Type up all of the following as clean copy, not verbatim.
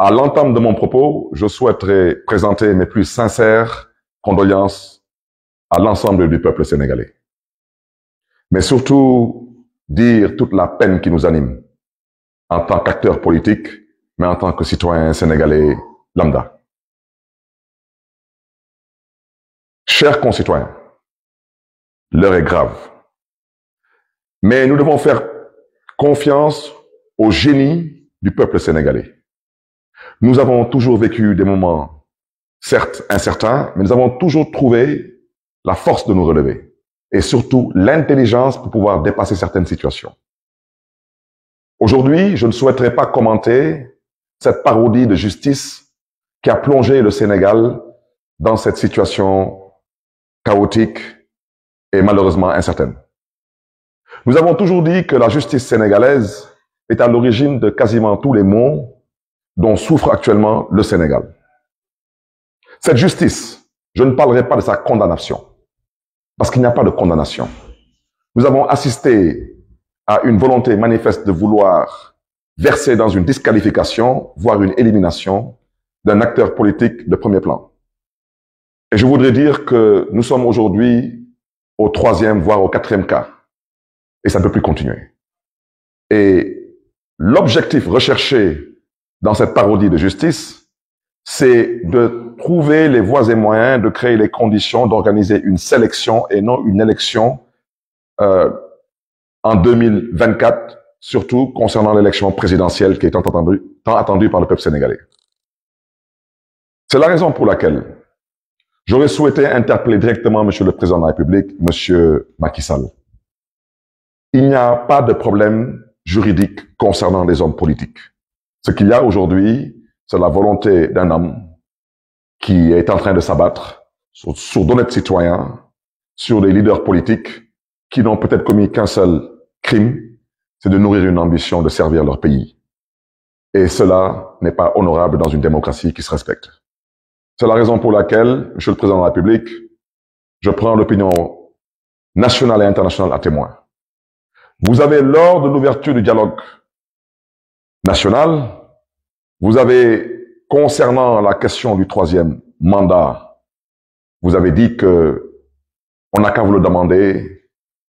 À l'entame de mon propos, je souhaiterais présenter mes plus sincères condoléances à l'ensemble du peuple sénégalais. Mais surtout, dire toute la peine qui nous anime en tant qu'acteurs politiques, mais en tant que citoyens sénégalais lambda. Chers concitoyens, l'heure est grave. Mais nous devons faire confiance au génie du peuple sénégalais. Nous avons toujours vécu des moments, certes incertains, mais nous avons toujours trouvé la force de nous relever et surtout l'intelligence pour pouvoir dépasser certaines situations. Aujourd'hui, je ne souhaiterais pas commenter cette parodie de justice qui a plongé le Sénégal dans cette situation chaotique et malheureusement incertaine. Nous avons toujours dit que la justice sénégalaise est à l'origine de quasiment tous les maux dont souffre actuellement le Sénégal. Cette justice, je ne parlerai pas de sa condamnation, parce qu'il n'y a pas de condamnation. Nous avons assisté à une volonté manifeste de vouloir verser dans une disqualification, voire une élimination d'un acteur politique de premier plan. Et je voudrais dire que nous sommes aujourd'hui au 3e, voire au 4e cas. Et ça ne peut plus continuer. Et l'objectif recherché dans cette parodie de justice, c'est de trouver les voies et moyens de créer les conditions d'organiser une sélection et non une élection en 2024, surtout concernant l'élection présidentielle qui est tant attendue par le peuple sénégalais. C'est la raison pour laquelle j'aurais souhaité interpeller directement Monsieur le Président de la République, Monsieur Macky Sall. Il n'y a pas de problème juridique concernant les hommes politiques. Ce qu'il y a aujourd'hui, c'est la volonté d'un homme qui est en train de s'abattre sur d'honnêtes citoyens, sur des leaders politiques qui n'ont peut-être commis qu'un seul crime, c'est de nourrir une ambition de servir leur pays. Et cela n'est pas honorable dans une démocratie qui se respecte. C'est la raison pour laquelle, Monsieur le Président de la République, je prends l'opinion nationale et internationale à témoin. Vous avez, lors de l'ouverture du dialogue national, vous avez, concernant la question du 3e mandat, vous avez dit que on n'a qu'à vous le demander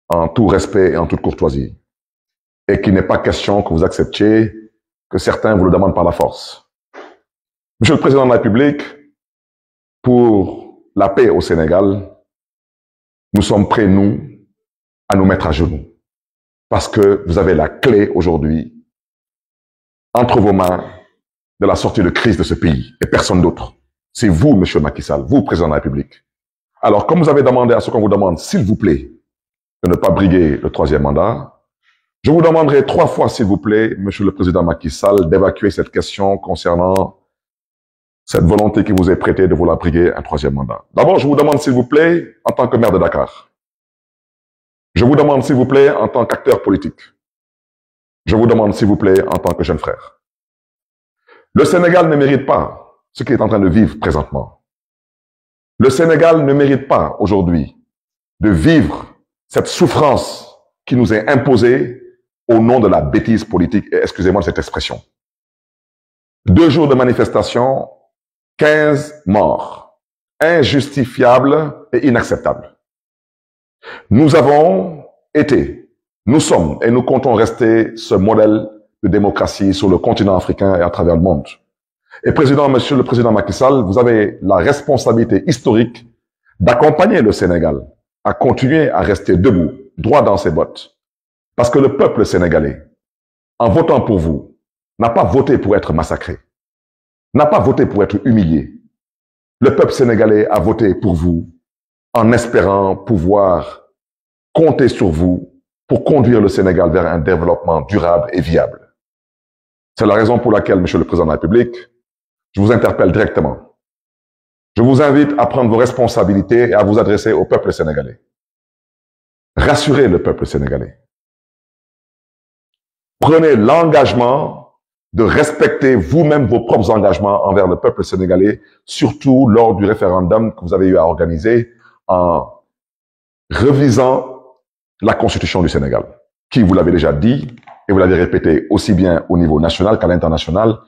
en tout respect et en toute courtoisie. Et qu'il n'est pas question que vous acceptiez que certains vous le demandent par la force. Monsieur le Président de la République, pour la paix au Sénégal, nous sommes prêts, nous, à nous mettre à genoux. Parce que vous avez la clé aujourd'hui entre vos mains de la sortie de crise de ce pays et personne d'autre. C'est vous, Monsieur Macky Sall, vous, Président de la République. Alors, comme vous avez demandé à ce qu'on vous demande, s'il vous plaît, de ne pas briguer le 3e mandat, je vous demanderai 3 fois, s'il vous plaît, Monsieur le Président Macky Sall, d'évacuer cette question concernant cette volonté qui vous est prêtée de vouloir briguer un 3e mandat. D'abord, je vous demande, s'il vous plaît, en tant que maire de Dakar. Je vous demande, s'il vous plaît, en tant qu'acteur politique. Je vous demande, s'il vous plaît, en tant que jeune frère. Le Sénégal ne mérite pas ce qu'il est en train de vivre présentement. Le Sénégal ne mérite pas aujourd'hui de vivre cette souffrance qui nous est imposée au nom de la bêtise politique, et excusez-moi de cette expression. 2 jours de manifestation, 15 morts. Injustifiable et inacceptable. Nous avons été, nous sommes et nous comptons rester ce modèle de démocratie sur le continent africain et à travers le monde. Et Monsieur le Président Macky Sall, vous avez la responsabilité historique d'accompagner le Sénégal à continuer à rester debout, droit dans ses bottes. Parce que le peuple sénégalais, en votant pour vous, n'a pas voté pour être massacré, n'a pas voté pour être humilié. Le peuple sénégalais a voté pour vous en espérant pouvoir compter sur vous pour conduire le Sénégal vers un développement durable et viable. C'est la raison pour laquelle, Monsieur le Président de la République, je vous interpelle directement. Je vous invite à prendre vos responsabilités et à vous adresser au peuple sénégalais. Rassurez le peuple sénégalais. Prenez l'engagement de respecter vous-même vos propres engagements envers le peuple sénégalais, surtout lors du référendum que vous avez eu à organiser en revisant la Constitution du Sénégal, qui, vous l'avez déjà dit, et vous l'avez répété aussi bien au niveau national qu'à l'international,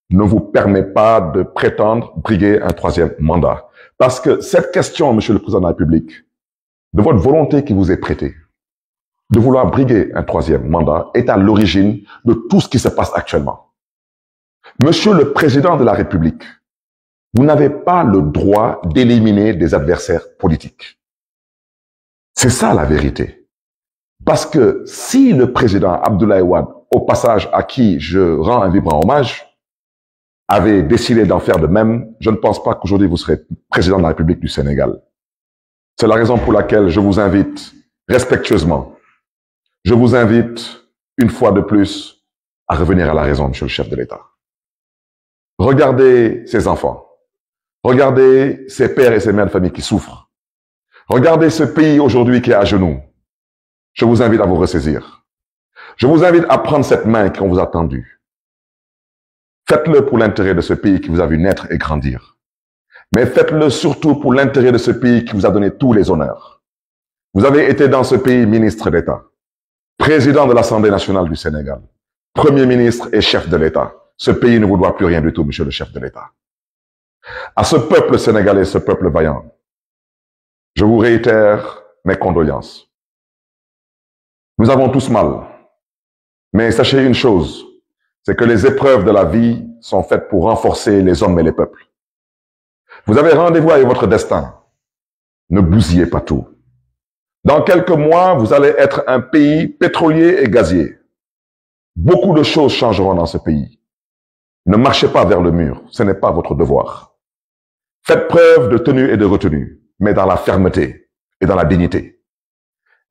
ne vous permet pas de prétendre briguer un troisième mandat. Parce que cette question, Monsieur le Président de la République, de votre volonté qui vous est prêtée, de vouloir briguer un troisième mandat, est à l'origine de tout ce qui se passe actuellement. Monsieur le Président de la République, vous n'avez pas le droit d'éliminer des adversaires politiques. C'est ça la vérité. Parce que si le président Abdoulaye Wade, au passage à qui je rends un vibrant hommage, avait décidé d'en faire de même, je ne pense pas qu'aujourd'hui vous serez président de la République du Sénégal. C'est la raison pour laquelle je vous invite respectueusement, je vous invite une fois de plus à revenir à la raison, monsieur le chef de l'État. Regardez ces enfants. Regardez ces pères et ces mères de famille qui souffrent. Regardez ce pays aujourd'hui qui est à genoux. Je vous invite à vous ressaisir. Je vous invite à prendre cette main qu'on vous a tendue. Faites-le pour l'intérêt de ce pays qui vous a vu naître et grandir. Mais faites-le surtout pour l'intérêt de ce pays qui vous a donné tous les honneurs. Vous avez été dans ce pays ministre d'État, président de l'Assemblée nationale du Sénégal, premier ministre et chef de l'État. Ce pays ne vous doit plus rien du tout, monsieur le chef de l'État. À ce peuple sénégalais, ce peuple vaillant, je vous réitère mes condoléances. Nous avons tous mal. Mais sachez une chose, c'est que les épreuves de la vie sont faites pour renforcer les hommes et les peuples. Vous avez rendez-vous avec votre destin. Ne bousillez pas tout. Dans quelques mois, vous allez être un pays pétrolier et gazier. Beaucoup de choses changeront dans ce pays. Ne marchez pas vers le mur, ce n'est pas votre devoir. Faites preuve de tenue et de retenue, mais dans la fermeté et dans la dignité.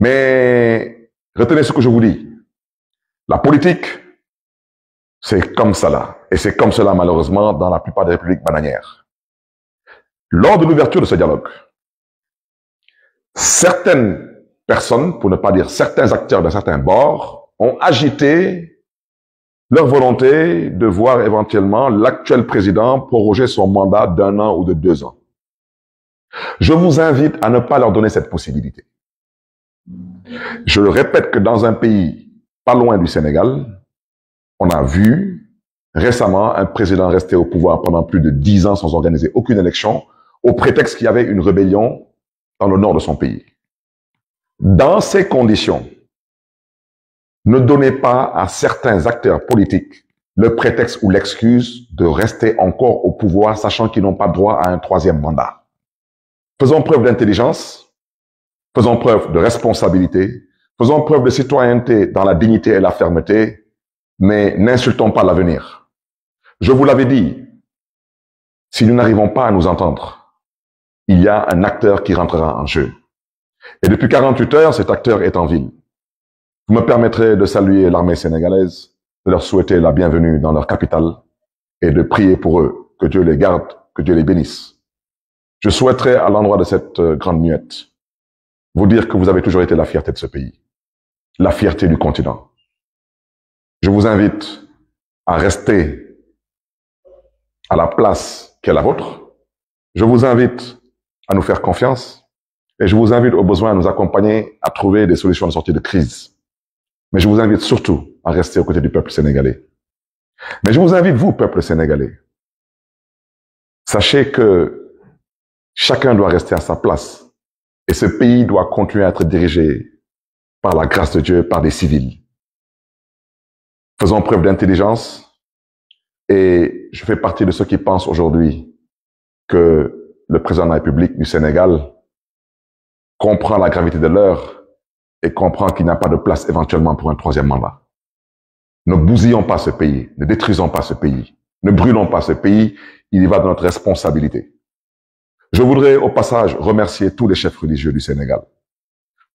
Mais retenez ce que je vous dis. La politique, c'est comme cela. Et c'est comme cela, malheureusement, dans la plupart des républiques bananières. Lors de l'ouverture de ce dialogue, certaines personnes, pour ne pas dire certains acteurs de certains bords, ont agité leur volonté de voir éventuellement l'actuel président proroger son mandat d'1 an ou de 2 ans. Je vous invite à ne pas leur donner cette possibilité. Je le répète que dans un pays pas loin du Sénégal, on a vu récemment un président rester au pouvoir pendant plus de 10 ans sans organiser aucune élection, au prétexte qu'il y avait une rébellion dans le nord de son pays. Dans ces conditions, ne donnez pas à certains acteurs politiques le prétexte ou l'excuse de rester encore au pouvoir, sachant qu'ils n'ont pas droit à un troisième mandat. Faisons preuve d'intelligence, faisons preuve de responsabilité, faisons preuve de citoyenneté dans la dignité et la fermeté, mais n'insultons pas l'avenir. Je vous l'avais dit, si nous n'arrivons pas à nous entendre, il y a un acteur qui rentrera en jeu. Et depuis 48 heures, cet acteur est en ville. Vous me permettrez de saluer l'armée sénégalaise, de leur souhaiter la bienvenue dans leur capitale et de prier pour eux, que Dieu les garde, que Dieu les bénisse. Je souhaiterais, à l'endroit de cette grande muette, vous dire que vous avez toujours été la fierté de ce pays, la fierté du continent. Je vous invite à rester à la place qui est la vôtre. Je vous invite à nous faire confiance et je vous invite au besoin à nous accompagner à trouver des solutions de sortie de crise. Mais je vous invite surtout à rester aux côtés du peuple sénégalais. Mais je vous invite, vous, peuple sénégalais, sachez que chacun doit rester à sa place et ce pays doit continuer à être dirigé par la grâce de Dieu, par des civils. Faisons preuve d'intelligence et je fais partie de ceux qui pensent aujourd'hui que le président de la République du Sénégal comprend la gravité de l'heure et comprend qu'il n'y a pas de place éventuellement pour un troisième mandat. Ne bousillons pas ce pays, ne détruisons pas ce pays, ne brûlons pas ce pays, il y va de notre responsabilité. Je voudrais au passage remercier tous les chefs religieux du Sénégal,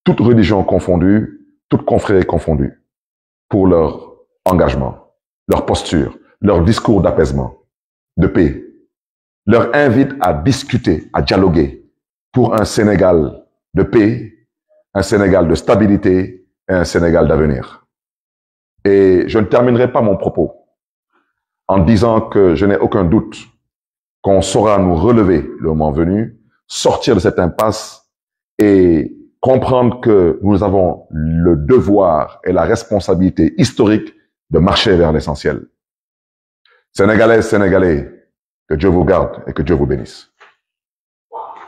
toutes religions confondues, toutes confréries confondues, pour leur engagement, leur posture, leur discours d'apaisement, de paix, leur invite à discuter, à dialoguer pour un Sénégal de paix, un Sénégal de stabilité et un Sénégal d'avenir. Et je ne terminerai pas mon propos en disant que je n'ai aucun doute qu'on saura nous relever le moment venu, sortir de cette impasse et comprendre que nous avons le devoir et la responsabilité historique de marcher vers l'essentiel. Sénégalaises, Sénégalais, que Dieu vous garde et que Dieu vous bénisse.